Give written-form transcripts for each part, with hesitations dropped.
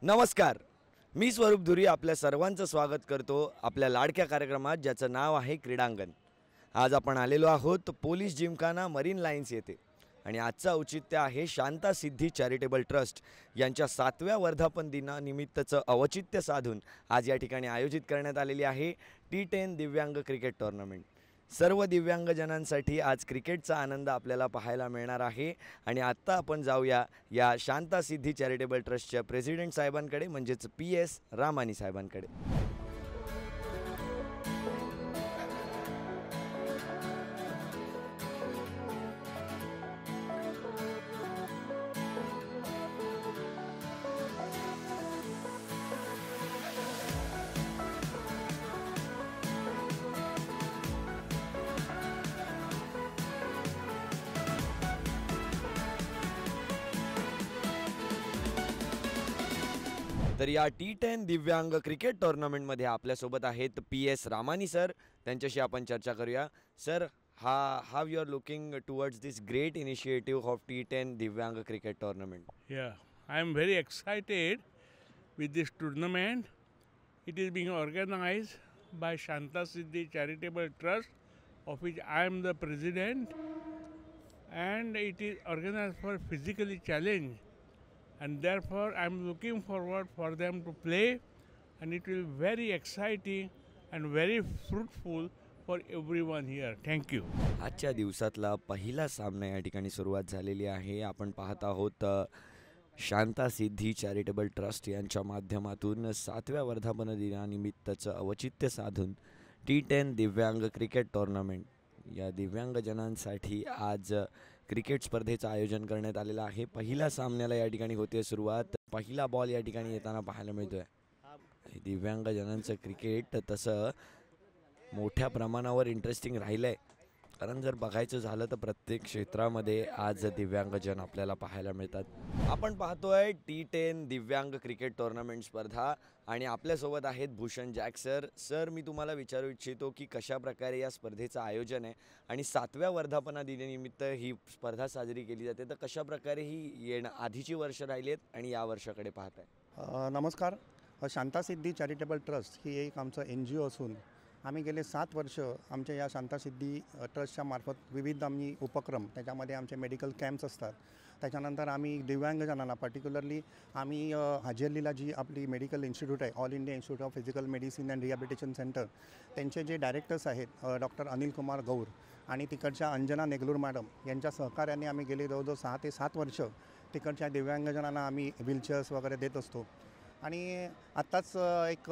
नमस्कार, मी स्वरूप धुरी आपल्या सर्वांचं स्वागत करतो आपल्या लाडक्या कार्यक्रमात ज्याचं नाव आहे क्रीडांगण। आज आपण आलेलो आहोत पोलीस जिमखाना मरीन लाईन्स येथे आणि आजचं औचित्य आहे शांता सिद्धी चॅरिटेबल ट्रस्ट यांच्या 7व्या वर्धापन दिनानिमित्तचं औचित्य साधून आज या ठिकाणी आयोजित करण्यात आलेली आहे T10 दिव्यांग क्रिकेट टूर्नामेंट। सर्व दिव्यांगजनांसाठी आज क्रिकेटचा आनंद आपल्याला पाहायला मिळणार आहे आणि आत्ता आपण जाऊया या शांता सिद्धी चॅरिटेबल ट्रस्टच्या प्रेसिडेंट साहेबांकडे म्हणजेच PS रामानी साहेबांकडे। तर या T10 दिव्यांग क्रिकेट टूर्नामेंटमध्ये आपल्यासोबत आहेत PS रामानी सर, त्यांच्याशी आपण चर्चा करूया। Sir, how you are looking towards this great initiative of T10 दिव्यांग cricket tournament? I am very excited with this tournament. It is being organized by Shanta Siddhi Charitable Trust, of which I am the president, and it is organized for physically challenged. And therefore I am looking forward for them to play, and it will be very exciting and very fruitful for everyone here. Thank you. आजच्या दिवसातला पहिला सामना या ठिकाणी सुरुवात झालेली आहे। आपण पाहत आहोत शांता सिद्धी चॅरिटेबल ट्रस्ट यांच्या माध्यमातून 7व्या वर्धापन दिनानिमित्तचं औचित्य साधून T10 दिव्यांग क्रिकेट टूर्नामेंट या दिव्यांगजनांसाठी आज क्रिकेट स्पर्धेचं आयोजन करण्यात आलेलं आहे। पहिल्या सामन्याला या ठिकाणी होते सुरुवात, पहिला बॉल या ठिकाणी येताना पाहायला मिळतोय। दिव्यांगजनांचं क्रिकेट तसं मोठ्या प्रमाणावर इंटरेस्टिंग राहिलंय, कारण जर बघायचं झालं तर प्रत्येक क्षेत्रामध्ये आज दिव्यांगजन आपल्याला पाहायला मिळतात। आपण पाहतोय T10 दिव्यांग क्रिकेट टूर्नामेंट स्पर्धा आणि आपल्यासोबत आहेत भूषण जॅक सर। सर, मी तुम्हाला विचारू इच्छितो की कशा प्रकारे या स्पर्धेचं आयोजन आहे आणि 7व्या वर्धापन दिनानिमित्त ही स्पर्धा साजरी केली जाते, तर कशा प्रकारे ही आधीची वर्ष राहिली आहेत आणि या वर्षाकडे पाहताय? नमस्कार, शांता सिद्धी चॅरिटेबल ट्रस्ट ही एक आमचं NGO असून आम्ही गेले 7 वर्ष आमच्या या शांता सिद्धी ट्रस्टच्या मार्फत विविध आम्ही उपक्रम, त्याच्यामध्ये आमचे मेडिकल कॅम्प्स असतात, त्याच्यानंतर आम्ही दिव्यांगजनांना पर्टिक्युलरली आम्ही हाजेर्लीला जी आपली मेडिकल इन्स्टिट्यूट आहे, all India Institute of Physical Medicine and rehabilitation centre, त्यांचे जे डायरेक्टर्स आहेत डॉक्टर अनिल कुमार गौर आणि तिकडच्या अंजना नेगलूर मॅडम यांच्या सहकार्याने आम्ही गेले जवळजवळ 6 ते 7 वर्ष तिकडच्या दिव्यांगजनांना आम्ही व्हीलचेअर्स वगैरे देत असतो। आणि आत्ताच एक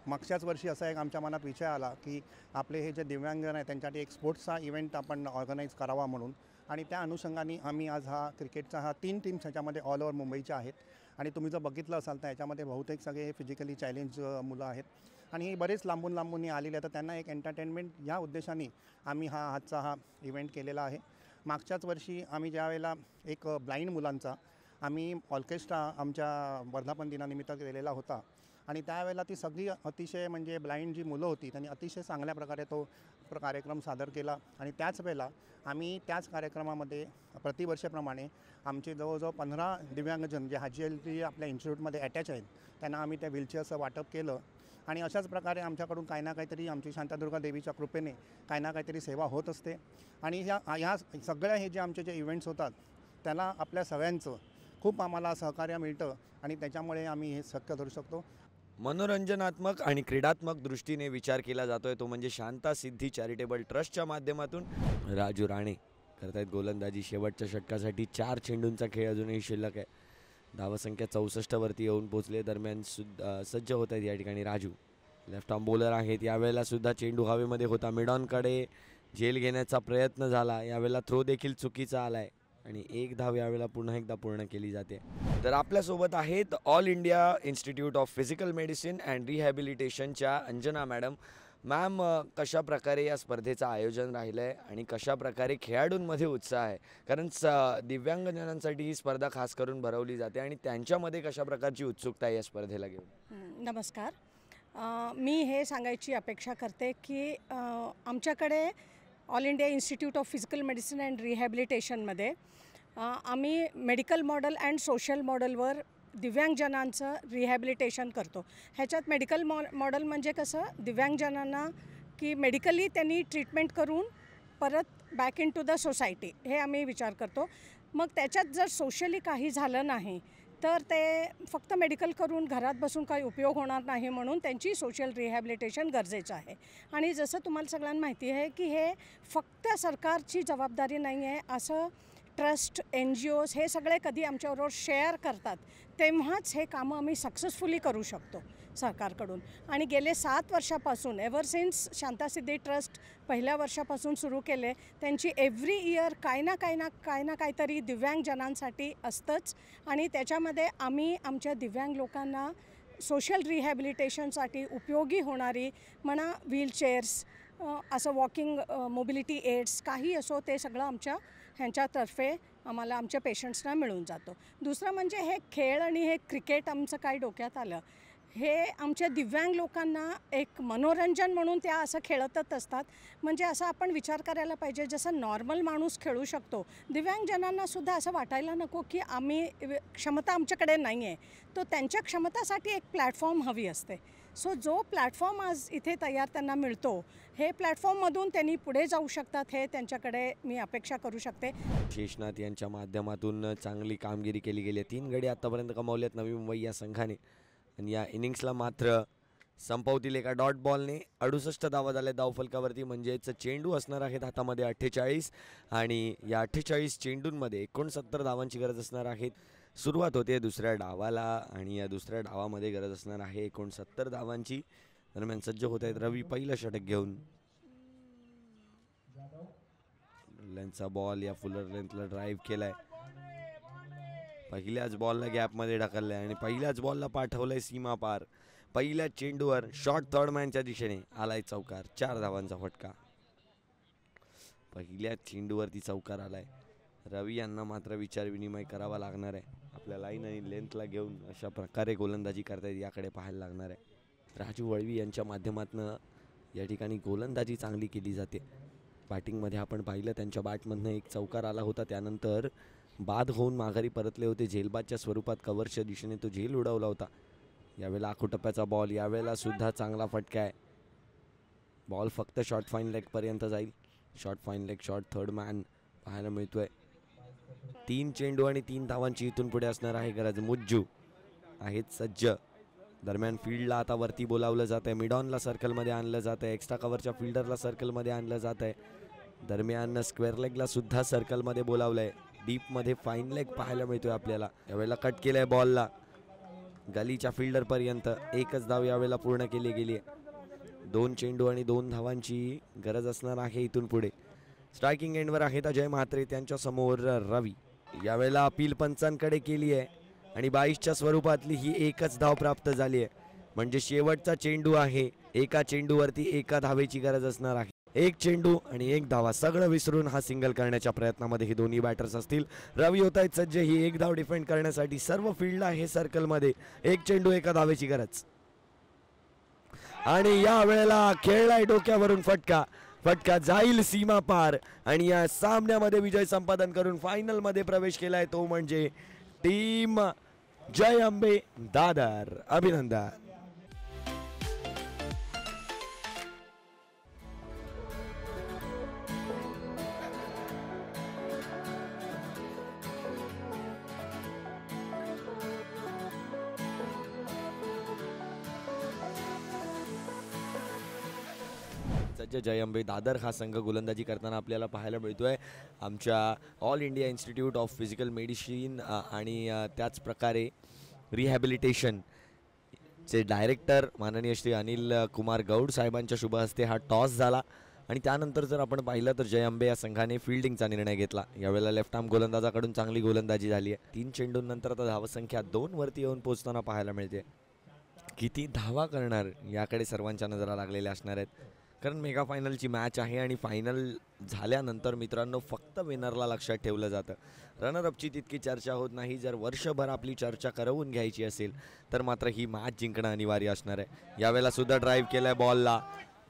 मागच्याच वर्षी असा एक आमच्या मनात विचार आला की आपले हे जे दिव्यांगजन आहेत त्यांच्यासाठी एक स्पोर्ट्सचा इव्हेंट आपण ऑर्गनाईज करावा म्हणून, आणि त्या अनुषंगाने आम्ही आज हा क्रिकेटचा 3 टीम्स ह्याच्यामध्ये ऑल ओव्हर मुंबईच्या आहेत आणि तुम्ही जर बघितलं असाल तर याच्यामध्ये बहुतेक सगळे फिजिकली चॅलेंज मुलं आहेत आणि बरेच लांबून आलेले आहेत, तर त्यांना एक एंटरटेनमेंट या उद्देशाने आम्ही आजचा इव्हेंट केलेला आहे। मागच्याच वर्षी आम्ही ज्यावेळेला एक ब्लाइंड मुलांचा आम्ही ऑर्केस्ट्रा आमच्या वर्धापन दिनानिमित्त केलेला होता आणि त्यावेळेला ती सगळी अतिशय म्हणजे ब्लाइंड जी मुलं होती त्यांनी अतिशय चांगल्या प्रकारे तो कार्यक्रम सादर केला आणि त्याच वेळेला आम्ही त्याच कार्यक्रमामध्ये प्रतिवर्षाप्रमाणे आमचे जवळजवळ 15 दिव्यांगजन जे हाजेर्ली आपल्या इन्स्टिट्यूटमध्ये अटॅच आहेत त्यांना आम्ही त्या व्हीलचेअरचं वाटप केलं आणि अशाच प्रकारे आमच्याकडून काही ना काहीतरी आमची शांतादुर्गा देवीच्या कृपेने काही ना काहीतरी सेवा होत असते आणि ह्या सगळ्या हे जे आमचे जे इव्हेंट्स होतात त्याला आपल्या सगळ्यांचं खूप आम्हाला सहकार्य मिळतं आणि त्याच्यामुळे आम्ही हे शक्य करू शकतो। मनोरंजनात्मक आणि क्रीडात्मक दृष्टीने विचार केला जातोय तो म्हणजे शांता सिद्धी चॅरिटेबल ट्रस्टच्या माध्यमातून। राजू राणे करतायत गोलंदाजी, शेवटच्या षटकासाठी 4 चेंडूंचा खेळ अजूनही शिल्लक आहे। धावसंख्या 64 वरती येऊन पोहोचले. दरम्यान सज्ज होत आहेत या ठिकाणी राजू. लेफ्ट आर्म बॉलर आहेत. यावेळेला सुद्धा चेंडू हवेमध्ये होता. मिडॉनकडे झेल घेण्याचा प्रयत्न झाला. यावेळेला थ्रो देखील चुकीचा आलाय आणि एक धाव यावेळेला पुन्हा एकदा पूर्ण केली जाते. तर आपल्यासोबत आहेत All India Institute of Physical Medicine and रिहॅबिलिटेशनच्या अंजना मॅडम. मॅम, कशा प्रकारे या स्पर्धेचं आयोजन राहिलं आहे आणि कशा प्रकारे खेळाडूंमध्ये उत्साह आहे? कारण दिव्यांगजनांसाठी ही स्पर्धा खास करून भरवली जाते आणि त्यांच्यामध्ये कशा प्रकारची उत्सुकता आहे या स्पर्धेला घेऊन? नमस्कार. मी हे सांगायची अपेक्षा करते की आमच्याकडे All India Institute of Physical Medicine and रिहॅबिलिटेशनमध्ये आम्ही मेडिकल मॉडेल अँड सोशल मॉडेलवर दिव्यांगजनांचं रिहॅबिलिटेशन करतो. ह्याच्यात मेडिकल मॉडेल म्हणजे कसं, दिव्यांगजनांना की मेडिकली त्यांनी ट्रीटमेंट करून परत back into the society हे आम्ही विचार करतो. मग त्याच्यात जर सोशली काही झालं नाही तर ते फक्त मेडिकल करून घरात बसून काही उपयोग होणार नाही, म्हणून त्यांची सोशल रिहॅबिलिटेशन गरजेचं आहे. आणि जसं तुम्हाला सगळ्यांना माहिती आहे की हे फक्त सरकारची जबाबदारी नाही आहे. असं ट्रस्ट, NGOs हे सगळे कधी आमच्याबरोबर शेअर करतात तेव्हाच हे कामं आम्ही सक्सेसफुली करू शकतो सरकारकडून. आणि गेले 7 वर्षापासून एव्हर सिन्स शांतासिद्धी ट्रस्ट पहिल्या वर्षापासून सुरू केले, त्यांची एव्हरी इयर काही ना काहीतरी दिव्यांगजनांसाठी असतंच. आणि त्याच्यामध्ये आम्ही आमच्या दिव्यांग लोकांना सोशल रिहॅबिलिटेशनसाठी उपयोगी होणारी म्हणा व्हीलचेअर्स, असं वॉकिंग मोबिलिटी एड्स काही असो ते सगळं ह्यांच्यातर्फे आम्हाला आमच्या पेशंट्सना मिळून जातो. दुसरं म्हणजे हे खेळ आणि हे क्रिकेट आमचं काय डोक्यात आलं, हे आमच्या दिव्यांग लोकांना एक मनोरंजन म्हणून त्या असं खेळतच असतात. म्हणजे असं आपण विचार करायला पाहिजे, जसं नॉर्मल माणूस खेळू शकतो दिव्यांगजनांनासुद्धा असं वाटायला नको की क्षमता आमच्याकडे नाही आहे. तो त्यांच्या क्षमतासाठी एक प्लॅटफॉर्म हवी असते. सो जो प्लॅटफॉर्म आज इथे तयार त्यांना मिळतो, हे प्लॅटफॉर्ममधून त्यांनी पुढे जाऊ शकतात, हे त्यांच्याकडे मी अपेक्षा करू शकते. शेषनाथ यांच्या माध्यमातून चांगली कामगिरी केली गेली आहे. 3 गडी आत्तापर्यंत कमावलेत नवी मुंबई या संघाने आणि या इनिंग्सला मात्र संपवतील एका डॉट बॉलने. 68 धावा झाल्या धावफलकावरती, म्हणजेच चेंडू असणार आहेत हातामध्ये 48 आणि या 48 चेंडूंमध्ये 69 धावांची गरज असणार आहे. सुरुवात होते दुसऱ्या डावाला आणि या दुसऱ्या डावामध्ये गरज असणार आहे 69 धावांची. दरम्यान सज्ज होत आहेत रवी पहिलं षटक घेऊन. लेंथचा बॉल या फुलर लेंथला ड्राईव्ह केलाय. पहिल्याच बॉलला गॅपमध्ये ढकललाय आणि पहिल्याच बॉलला पाठवलंय सीमा पार. पहिल्याच चेंडूवर शॉर्ट थर्ड मॅनच्या दिशेने आलाय चौकार. 4 धावांचा फटका. पहिल्याच चेंडूवरती चौकार आलाय. रवी यांना मात्र विचारविनिमय करावा लागणार आहे. आपल्या लाईन आणि लेंथला घेऊन अशा प्रकारे गोलंदाजी करतायत याकडे पाहायला लागणार आहे. राजू वळवी यांच्या माध्यमातून या ठिकाणी गोलंदाजी चांगली केली जाते. बॅटिंगमध्ये आपण पाहिलं त्यांच्या बॅटमधनं एक चौकार आला होता, त्यानंतर बाद होऊन माघारी परतले होते. झेलबादच्या स्वरूपात कव्हरच्या दिशेने तो झेल उडवला होता. यावेळेला आखोटप्प्याचा बॉल, यावेळेला सुद्धा चांगला फटका आहे. बॉल फक्त शॉर्ट फाईन लेगपर्यंत जाईल. Short fine leg, short third man पाहायला मिळतोय. 3 चेंडू आणि 3 धावांची इथून पुढे असणार आहे गरज. मुज्जू आहेत सज्ज. दरम्यान फील्डला आता वरती बोलावलं जात आहे. मिडॉनला सर्कलमध्ये आणलं जात आहे. एक्स्ट्रा कव्हरच्या फिल्डरला सर्कलमध्ये आणलं जात आहे. दरम्यान स्क्वेअर लेगला सुद्धा सर्कलमध्ये बोलावलं आहे. डीपमध्ये फाईन लेग पाहायला मिळतोय आपल्याला. यावेळेला कट केलंय बॉलला गलीच्या फिल्डरपर्यंत. एकच धाव यावेळेला पूर्ण केली गेली आहे. 2 चेंडू आणि 2 धावांची गरज असणार आहे इथून पुढे. स्ट्रायकिंग एंडवर आहेत अजय म्हात्रे, त्यांच्या समोर रवी. यावेळेला अपील पंचांकडे केली आहे आणि 22च्या स्वरूपातली ही एकच धाव प्राप्त झाली आहे. म्हणजे शेवटचा चेंडू आहे. एका चेंडूवरती एका धावेची गरज असणार आहे. 1 चेंडू आणि 1 धावा सगळं विसरून हा सिंगल करण्याच्या प्रयत्नामध्ये ही दोन्ही बॅटर्स असतील. रवी होत आहेत सज्ज ही 1 धाव डिफेंड करण्यासाठी. सर्व फील्ड आहे सर्कलमध्ये. 1 चेंडू एका धावेची गरज आणि या वेळेला खेळलाय डोक्यावरून फटका. फटका जाईल सीमा पार आणि या सामन्यामध्ये विजय संपादन करून फायनल मध्ये प्रवेश केलाय तो म्हणजे टीम जय अंबे दादर. अभिनंदन. सज्ज जय अंबे दादर हा संघ गोलंदाजी करताना आपल्याला पाहायला मिळतोय. आमच्या all India Institute of Physical medicine आणि त्याच प्रकारे रिहॅबिलिटेशन चे डायरेक्टर माननीय श्री अनिल कुमार गौड साहेबांच्या शुभ हस्ते हा टॉस झाला आणि त्यानंतर जर आपण पाहिलं तर जय अंबे या संघाने फिल्डिंगचा निर्णय घेतला. यावेळेला लेफ्ट आर्म गोलंदाजाकडून चांगली गोलंदाजी झाली आहे. 3 चेंडूंनंतर आता धावसंख्या 2 वरती येऊन पोहोचताना पाहायला मिळते. किती धावा करणार याकडे सर्वांच्या नजरा लागलेल्या असणार आहेत, कारण मेगा फायनलची मॅच आहे आणि फायनल झाल्यानंतर मित्रांनो फक्त विनरला लक्षात ठेवलं जातं. रनरअपची तितकी चर्चा होत नाही. जर वर्षभर आपली चर्चा करवून घ्यायची असेल तर मात्र ही मॅच जिंकणं अनिवार्य असणार आहे. यावेळेला सुद्धा ड्राईव्ह केलाय बॉलला.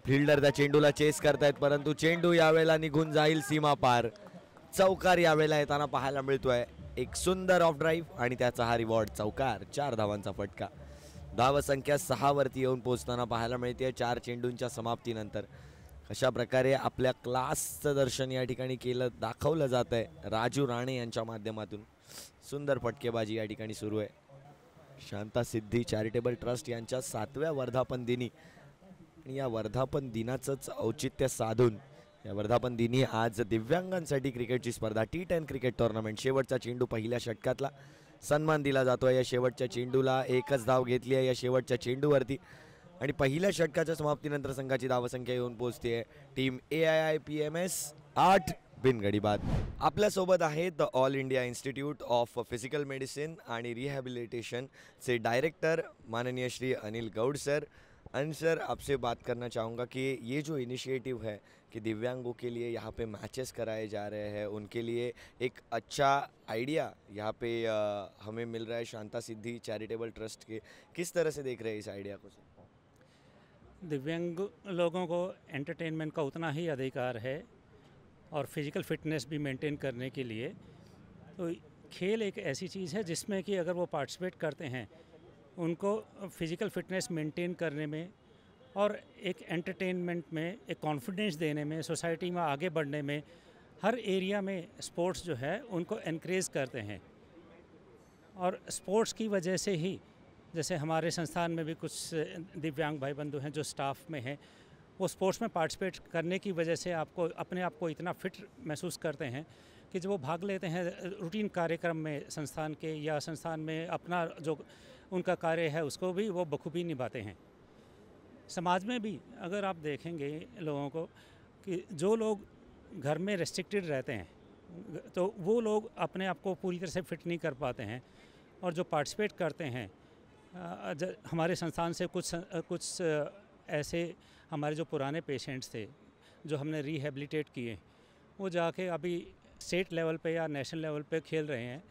फिल्डर त्या चेंडूला चेस करतायत, परंतु चेंडू यावेळेला निघून जाईल सीमा पार. चौकार यावेळेला येताना पाहायला मिळतोय. एक सुंदर ऑफ ड्राईव्ह आणि त्याचा हा रिवॉर्ड चौकार. 4 धावांचा फटका. धावसंख्या 6 वरती येऊन पोहोचताना पाहायला मिळते 4 चेंडूंच्या समाप्तीनंतर. अशा प्रकारे आपल्या क्लासचं दर्शन या ठिकाणी दाखवलं जात आहे राजू राणे यांच्या माध्यमातून. सुंदर फटकेबाजी या ठिकाणी सुरू आहे. शांता सिद्धी चॅरिटेबल ट्रस्ट यांच्या 7व्या वर्धापन दिनी आणि या वर्धापन दिनाचंच औचित्य साधून या वर्धापन दिनी आज दिव्यांगांसाठी क्रिकेटची स्पर्धा T10 क्रिकेट टुर्नामेंट शेवटचा चेंडू पहिल्या षटकातला सन्मान दिला जातोय. या शेवटच्या चेंडूला एकच धाव घेतली आहे या शेवटच्या चेंडूवरती आणि पहिल्या षटकाच्या समाप्तीनंतर संघाची धावसंख्या येऊन पोहोचते टीम AIIPMS 8 बिनगडी बाद. आपल्यासोबत आहेत All India Institute of Physical medicine आणि रिहैबिलिटेशनचे डायरेक्टर माननीय श्री अनिल गौड सर. अनिल सर, आपसे बात करना चाहूँगा कि ये जो इनिशिएटिव है कि दिव्यांगों के लिए यहाँ पे मैचेस कराए जा रहे हैं, उनके लिए एक अच्छा आइडिया यहाँ पे हमें मिल रहा है शांता सिद्धि चैरिटेबल ट्रस्ट के. किस तरह से देख रहे हैं इस आइडिया को सर? दिव्यांग लोगों को एंटरटेनमेंट का उतना ही अधिकार है और फिज़िकल फिटनेस भी मेंटेन करने के लिए. तो खेल एक ऐसी चीज़ है जिसमें कि अगर वो पार्टिसिपेट करते हैं उनको फिज़िकल फिटनेस मेंटेन करने में और एक एंटरटेनमेंट में, एक कॉन्फिडेंस देने में, सोसाइटी में आगे बढ़ने में, हर एरिया में स्पोर्ट्स जो है उनको एनकरेज करते हैं. और स्पोर्ट्स की वजह से ही जैसे हमारे संस्थान में भी कुछ दिव्यांग भाई बंधु हैं जो स्टाफ में हैं, वो स्पोर्ट्स में पार्टिसिपेट करने की वजह से अपने आप को इतना फिट महसूस करते हैं कि जब वो भाग लेते हैं रूटीन कार्यक्रम में संस्थान के या संस्थान में अपना जो उनका कार्य है उसको भी वो बखूबी निभाते हैं. समाज में भी अगर आप देखेंगे लोगों को कि जो लोग घर में रेस्ट्रिक्टेड रहते हैं तो वो लोग अपने आप को पूरी तरह से फिट नहीं कर पाते हैं, और जो पार्टिसिपेट करते हैं हमारे संस्थान से कुछ ऐसे हमारे जो पुराने पेशेंट्स थे जो हमने रिहैबिलिटेट किए, वो जाके अभी स्टेट लेवल पे या नेशनल लेवल पे खेल रहे हैं.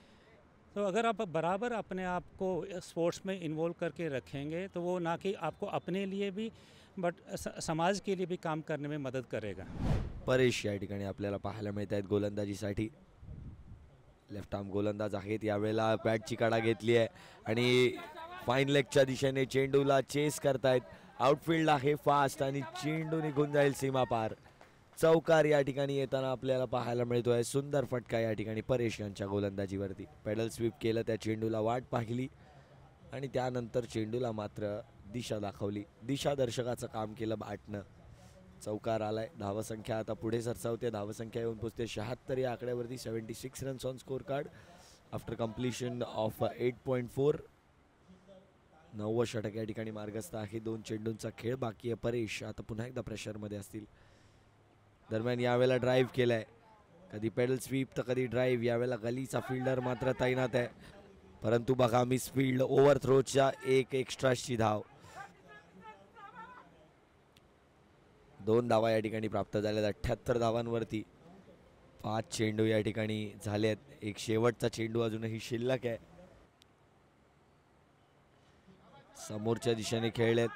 तो अगर आप बराबर अपने आप को स्पोर्ट्स में इन्वॉल्व करके रखेंगे तो वो ना कि आपको अपने लिए भी बट समाज के लिए भी काम करने में मदद करेगा. परेश या ठिकाणी आपल्याला पाहायला मिळत आहेत गोलंदाजीसाठी. लेफ्ट आर्म गोलंदाज आहेत. यावेळेला बॅटची काढा घेतली आहे आणि फाईन लेगच्या दिशेने चेंडूला चेस करतायत. आउटफील्ड आहे फास्ट आणि चेंडू निघून जाईल सीमा पार. चौकार या ठिकाणी येताना आपल्याला पाहायला मिळतो आहे. सुंदर फटका या ठिकाणी परेश यांच्या गोलंदाजीवरती. पेडल स्वीप केलं, त्या चेंडूला वाट पाहिली आणि त्यानंतर चेंडूला मात्र दिशा दाखवली. दिशादर्शकाचं काम केलं बॅटनं. चौकार आलाय. धावसंख्या आता पुढे सरसावते. धावसंख्या येऊन पोचते 76 या आकड्यावरती. 76 runs on score card after completion of 8.4. 9वं षटक या ठिकाणी मार्गस्थ आहे. 2 चेंडूंचा खेळ बाकी आहे. परेश आता पुन्हा एकदा प्रेशरमध्ये असतील. दरम्यान यावेळेला ड्राईव्ह केलाय, कधी पेडल स्वीप तर कधी ड्राईव्ह. यावेळेला गलीचा फिल्डर मात्र तैनात आहे, परंतु बघा मिस फील्ड. ओव्हर थ्रोच्या एक एक्स्ट्राची धाव. 2 धावा या ठिकाणी प्राप्त झाल्या 78 धावांवरती. 5 चेंडू या ठिकाणी झालेत. एक शेवटचा चेंडू अजूनही शिल्लक आहे. समोरच्या दिशेने खेळलेत.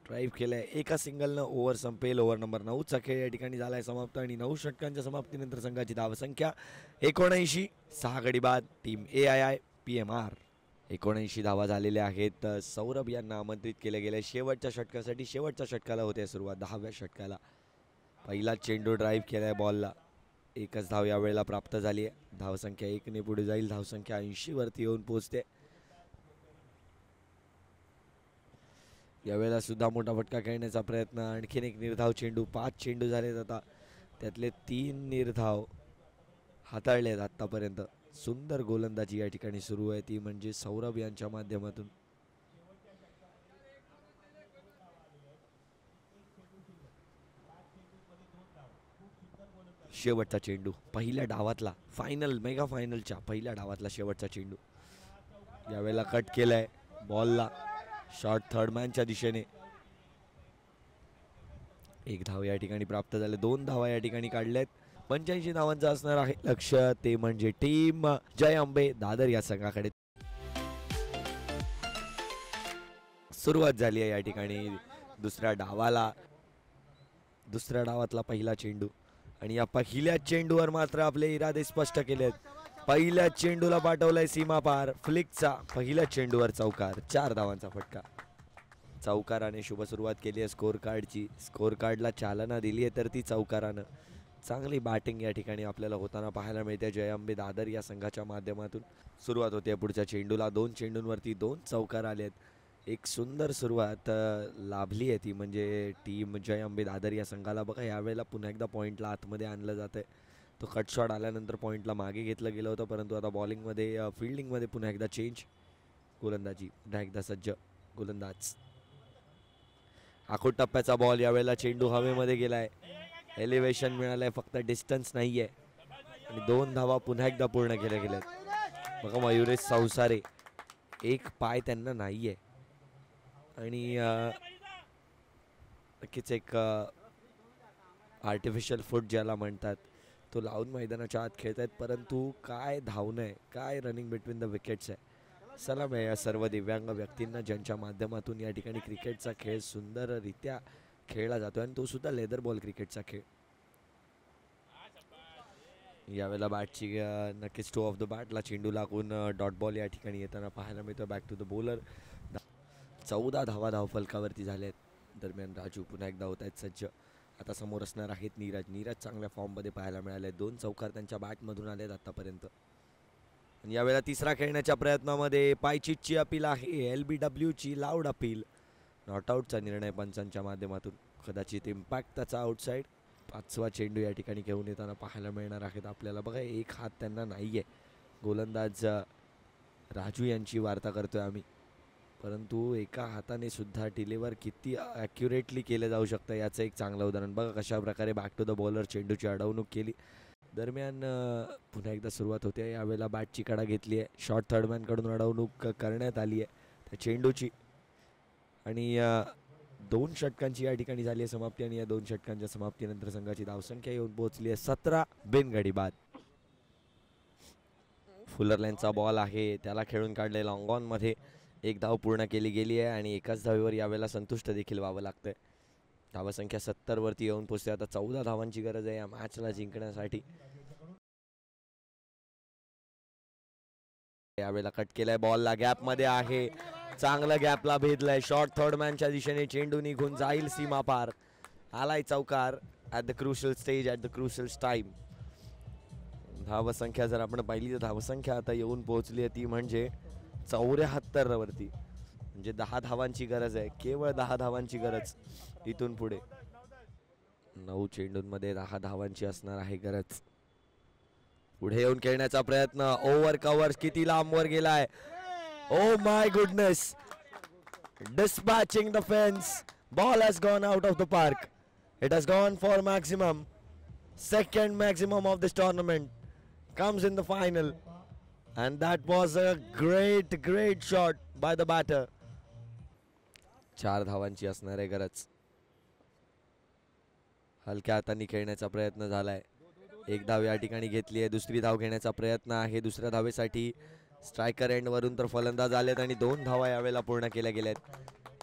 ड्राईव्ह केलाय. एका सिंगलनं ओव्हर संपेल. ओव्हर नंबर 9चा खेळ या ठिकाणी झालाय समाप्त आणि 9 षटकांच्या समाप्तीनंतर संघाची धावसंख्या 79. 6 गडी बाद. टीम AIIPMR 79 धावा झालेल्या आहेत. सौरभ यांना आमंत्रित केले गेले शेवटच्या षटकासाठी. शेवटच्या षटकाला होते सुरुवात. 10व्या षटकाला पहिला चेंडू ड्राईव्ह केलाय बॉलला. एकच धाव यावेळेला प्राप्त झाली आहे. धावसंख्या 1ने पुढे जाईल. धावसंख्या 80 वरती येऊन पोहोचते. यावेळेला सुद्धा मोठा फटका खेळण्याचा प्रयत्न, आणखीन एक निर्धाव चेंडू. 5 चेंडू झालेत आता, त्यातले 3 निर्धाव हाताळलेत आत्तापर्यंत. सुंदर गोलंदाजी या ठिकाणी सुरू आहे, ती म्हणजे सौरभ यांच्या माध्यमातून. शेवटचा चेंडू पहिल्या डावातला, फायनल मेगा फायनलच्या पहिल्या डावातला शेवटचा चेंडू. यावेळेला कट केलाय बॉलला, शॉर्ट थर्ड मॅनच्या दिशेने. 1 धाव या ठिकाणी प्राप्त झाले, 2 धावा या ठिकाणी काढल्यात. 85 धावांचा असणार आहे लक्ष, ते म्हणजे टीम जय अंबे दादर या संघाकडे. सुरुवात झाली आहे या ठिकाणी दुसऱ्या डावातला पहिला चेंडू. आणि या पहिल्या चेंडूवर मात्र आपले इरादे स्पष्ट केलेत. पहिल्या चेंडूला पाठवलाय सीमा पार, फ्लिकचा पहिल्या चेंडूवर चौकार. 4 धावांचा फटका. चौकाराने शुभ सुरुवात केली आहे स्कोर कार्डची. स्कोर कार्डला चालना दिली आहे तर ती चौकारानं. चांगली बॅटिंग या ठिकाणी आपल्याला होताना पाहायला मिळते जय अंबे दादर या संघाच्या माध्यमातून. सुरुवात होते पुढच्या चेंडूला. 2 चेंडूंवरती 2 चौकार आलेत. एक सुंदर सुरुवात लाभली आहे ती म्हणजे टीम जय अंबे दादर या संघाला. बघा यावेळेला पुन्हा एकदा पॉईंटला आतमध्ये आणलं जात आहे. तो कट शॉट आल्यानंतर पॉईंटला मागे घेतलं गेलं होतं, परंतु आता बॉलिंगमध्ये फिल्डिंगमध्ये पुन्हा एकदा चेंज. गोलंदाजी पुन्हा एकदा सज्ज गोलंदाज. आखूड टप्प्याचा बॉल. यावेळेला चेंडू हवेमध्ये गेलाय, एलिव्हेशन मिळालंय, फक्त डिस्टन्स नाहीये. आणि 2 धावा पुन्हा एकदा पूर्ण केल्या गेल्यात. बघा मयुरेश संसारे, एक पाय त्यांना नाहीये आणि नक्कीच एक आर्टिफिशियल फूट ज्याला म्हणतात तो लावून मैदानाच्या आत खेळत आहेत. परंतु काय धावणं आहे, काय रनिंग बिटवीन द विकेट्स आहे. सलाम आहे या सर्व दिव्यांग व्यक्तींना ज्यांच्या माध्यमातून या ठिकाणी क्रिकेटचा खेळ सुंदररित्या खेळला जातो आणि तो सुद्धा लेदर बॉल क्रिकेटचा खेळ. यावेळेला बॅटची नक्कीच टो ऑफ द बॅटला चेंडू लागून डॉट बॉल या ठिकाणी येताना पाहायला मिळतो. Back to the bowler. 14 धावा धावफलकावरती झाल्यात. दरम्यान राजू पुन्हा एकदा होत आहेत सज्ज. आता समोर असणार आहेत नीरज चांगल्या फॉर्ममध्ये पाहायला मिळाले. 2 चौकार त्यांच्या बॅटमधून आलेत आतापर्यंत. आणि यावेळेला तिसरा खेळण्याच्या प्रयत्नामध्ये पायचीटची अपील आहे, LBWची लाऊड अपील. नॉटआउटचा निर्णय पंचांच्या माध्यमातून. कदाचित इम्पॅक्ट त्याचा आउटसाईड. 5वा चेंडू या ठिकाणी घेऊन येताना पाहायला मिळणार आहेत आपल्याला. बघा एक हात त्यांना नाही आहे. गोलंदाज राजू यांची वार्ता करतोय आम्ही, परंतु एका हाताने सुद्धा डिलिव्हर किती ॲक्युरेटली केलं जाऊ शकतं याचं एक चांगलं उदाहरण. बघा कशा प्रकारे बॅक टू द बॉलर चेंडूची अडवणूक केली. दरम्यान पुन्हा एकदा सुरुवात होते. यावेळेला बॅटची कडा घेतली आहे. शॉर्ट थर्डमॅनकडून अडवणूक करण्यात आली आहे त्या चेंडूची. आणि 2 षटकांची या ठिकाणी झाली आहे समाप्ती. आणि या 2 षटकांच्या समाप्तीनंतर संघाची धावसंख्या येऊन पोहोचली आहे 17 बिनगडी बाद. फुलरलँडचा बॉल आहे, त्याला खेळून काढले लॉंग ऑनमध्ये. 1 धाव पूर्ण केली गेली आहे आणि एकाच धावेवर यावेळेला संतुष्ट देखील व्हावं लागतंय. धावसंख्या 70 वरती येऊन पोहोचते. आता 14 धावांची गरज आहे या मॅचला जिंकण्यासाठी. यावेळेला कट केलाय, बॉलला गॅपमध्ये आहे, चांगला गॅपला भेदलाय. शॉर्ट थर्ड मॅनच्या दिशेने चेंडू निघून जाईल सीमा पार. आलाय चौकार at the crucial stage, at the crucial time. धावसंख्या जर आपण पाहिली तर धावसंख्या आता येऊन पोहोचली आहे ती म्हणजे 74 वरती. म्हणजे 10 धावांची गरज आहे, केवळ 10 धावांची गरज इथून पुढे. 9 चेंडूंमध्ये 10 धावांची असणार आहे गरज. पुढे येऊन खेळण्याचा प्रयत्न. ओव्हर कव्हर किती लांबवर गेलाय. Oh my goodness, dispatching the fence. Ball has gone out of the park. It has gone for maximum. Second maximum of this tournament comes in the final. And that was a great shot by the batter. 4 धावांची असणार आहे गरज. हलक्या हातांनी खेळण्याचा प्रयत्न झालाय. 1 धाव या ठिकाणी घेतली आहे. दुसरी धाव घेण्याचा प्रयत्न आहे. दुसऱ्या धावेसाठी स्ट्रायकर एंडवरून तर फलंदाज आलेत आणि 2 धावा यावेळेला पूर्ण केल्या गेल्यात.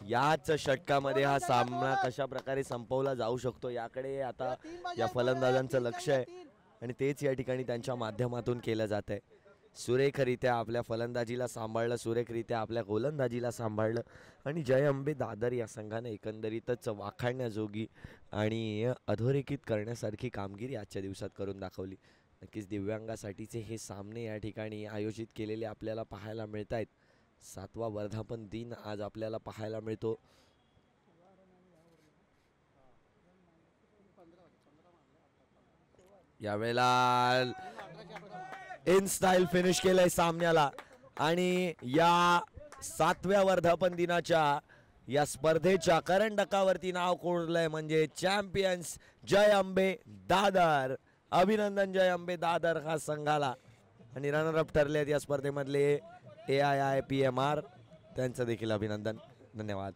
याच षटकामध्ये हा सामना कशा प्रकारे संपवला जाऊ शकतो याकडे आता या फलंदाजांचं लक्ष आहे आणि तेच या ठिकाणी त्यांच्या माध्यमातून केलं जात आहे. सुरेखरित्या आपल्या फलंदाजीला सांभाळलं, सुरेखरित्या आपल्या गोलंदाजीला सांभाळलं आणि जय अंबे दादर या संघाने एकंदरीतच वाखाणण्याजोगी आणि अधोरेखित करण्यासारखी कामगिरी आजच्या दिवसात करून दाखवली. नक्कीच दिव्यांगासाठीचे हे सामने या ठिकाणी आयोजित केलेले आपल्याला पाहायला मिळत आहेत. 7वा वर्धापन दिन आज आपल्याला पाहायला मिळतो. यावेळेला इन स्टाईल फिनिश केलंय सामन्याला आणि या 7व्या वर्धापन दिनाच्या या स्पर्धेच्या करंडकावरती नाव कोरलंय म्हणजे चॅम्पियन्स जय अंबे दादर. अभिनंदन जय अंबे दादर हा संघाला. आणि रनरअप ठरले आहेत या स्पर्धेमधले AIIPMR, त्यांचं देखील अभिनंदन. धन्यवाद.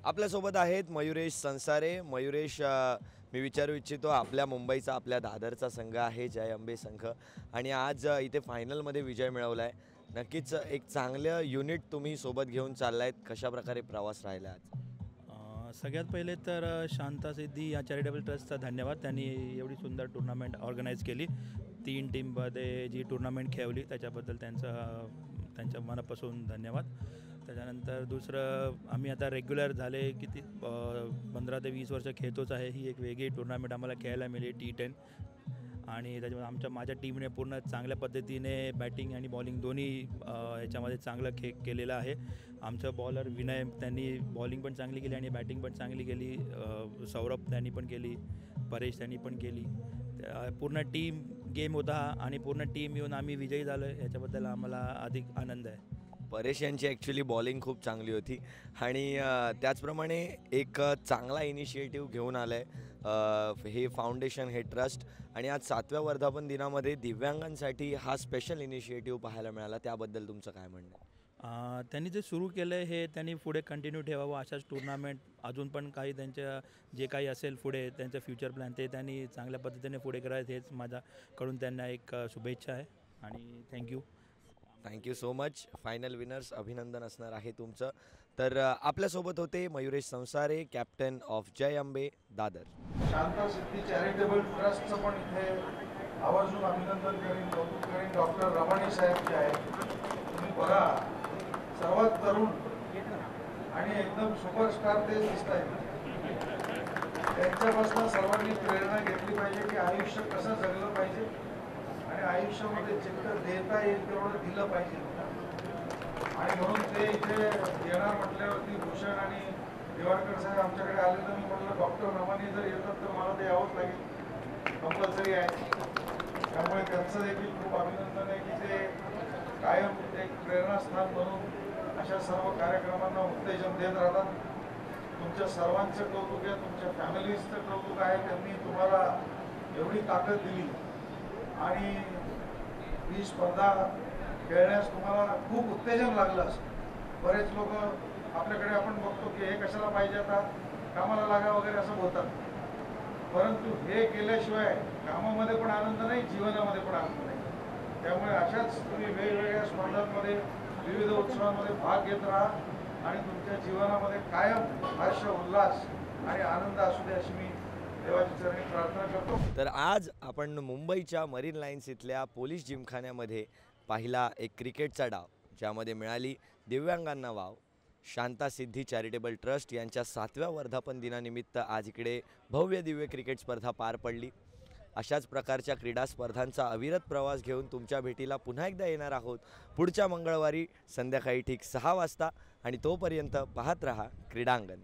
आपल्यासोबत आहेत मयुरेश संसारे. मयुरेश, मी विचारू इच्छितो, आपल्या मुंबईचा आपल्या दादरचा संघ आहे जय अंबे संघ आणि आज इथे फायनलमध्ये विजय मिळवला आहे. नक्कीच एक चांगलं युनिट तुम्ही सोबत घेऊन चाललायत. कशा प्रकारे प्रवास राहिला आज? सगळ्यात पहिले तर शांता सिद्धी या चॅरिटेबल ट्रस्टचा धन्यवाद. त्यांनी एवढी सुंदर टुर्नामेंट ऑर्गनाईज केली. 3 टीममध्ये जी टुर्नामेंट खेळवली त्याच्याबद्दल त्यांच्या मनापासून धन्यवाद. त्याच्यानंतर दुसरं, आम्ही आता रेग्युलर झाले किती 15 ते 20 वर्ष खेळतोच आहे. ही एक वेगळी टुर्नामेंट आम्हाला खेळायला मिळाली T10 आणि त्याच्यामध्ये माझ्या टीमने पूर्ण चांगल्या पद्धतीने बॅटिंग आणि बॉलिंग दोन्ही याच्यामध्ये चांगलं केलेलं आहे. आमचं बॉलर विनय, त्यांनी बॉलिंग पण चांगली केली आणि बॅटिंग पण चांगली केली. सौरभ त्यांनी पण केली, परेश त्यांनी पण केली. पूर्ण टीम गेम होता आणि पूर्ण टीम येऊन आम्ही विजयी झालो. याच्याबद्दल आम्हाला अधिक आनंद आहे. परेश यांची ॲक्च्युली बॉलिंग खूप चांगली होती आणि त्याचप्रमाणे एक चांगला इनिशिएटिव्ह घेऊन आलं आहे हे फाउंडेशन, हे ट्रस्ट. आणि आज 7व्या वर्धापन दिनामध्ये दिव्यांगांसाठी हा स्पेशल इनिशिएटिव्ह पाहायला मिळाला. त्याबद्दल तुमचं काय म्हणणं आहे? त्यांनी जे सुरू केलं आहे हे त्यांनी पुढे कंटिन्यू ठेवावं. अशाच टुर्नामेंट अजून पण काही त्यांच्या जे काही असेल पुढे त्यांचं फ्युचर प्लॅन ते त्यांनी चांगल्या पद्धतीने पुढे करायचं, हेच माझ्याकडून त्यांना एक शुभेच्छा आहे आणि thank you so much. Final winners अभिनंदन असणार आहे तुमचं. तर आपल्यासोबत होते Mayuresh Sansare, captain of Jai Ambe Dadar. Shanta Siddhi charitable ट्रस्टचं पण इथे आवर्जून अभिनंदन करीन, कौतुक करीन. डॉक्टर रमाणी साहेब जे आहेत, तुम्ही बघा, सर्वात तरुण आणि एकदम सुपरस्टार ते दिसत आहेत. त्यांच्यापासून सर्वांनी प्रेरणा घेतली पाहिजे की आयुष्य कसं जगलं पाहिजे आणि आयुष्यामध्ये जितकं देता येईल तेवढं दिलं पाहिजे. आणि म्हणून ते इथे येणार म्हटल्यावरती भूषण आणि दिवारकर साहेब आमच्याकडे आले तर मी म्हटलं डॉक्टर रमानी जर येतात तर मला ते यावंच लागेल, कंपल्सरी आहे. त्यामुळे त्यांचं देखील खूप अभिनंदन आहे की ते कायम एक प्रेरणास्थान म्हणून अशा सर्व कार्यक्रमांना उत्तेजन देत राहतात. तुमच्या सर्वांचं कौतुक आहे, तुमच्या फॅमिलीजचं कौतुक आहे. त्यांनी तुम्हाला एवढी ताकद दिली आणि ही स्पर्धा खेळण्यास तुम्हाला खूप उत्तेजन लागलं असं. बरेच लोक आपल्याकडे आपण बघतो की हे कशाला पाहिजे, आता कामाला लागा वगैरे असं बोलतात. परंतु हे केल्याशिवाय कामामध्ये पण आनंद नाही, जीवनामध्ये पण आनंद नाही. त्यामुळे अशाच तुम्ही वेगवेगळ्या स्पर्धांमध्ये, विविध उत्सवांमध्ये भाग घेत राहा आणि तुमच्या जीवनामध्ये कायम हर्ष, उल्हास आणि आनंद असू दे अशी मी देवाची चरणी प्रार्थना करतो. तर आज आपण मुंबईच्या मरीन लाईन्स इथल्या पोलीस जिमखान्यामध्ये पाहिला एक क्रिकेटचा डाव, ज्यामध्ये मिळाली दिव्यांगांना wow. Shanta Siddhi charitable trust यांच्या 7व्या वर्धापन दिनानिमित्त आज इकडे भव्य दिव्य क्रिकेट स्पर्धा पार पडली. अशाच प्रकारच्या क्रीडा स्पर्धांचा अविरत प्रवास घेऊन तुमच्या भेटीला पुन्हा एकदा येणार आहोत पुढच्या मंगळवारी संध्याकाळी ठीक 6 वाजता. आणि तोपर्यंत पाहत रहा क्रीडांगण.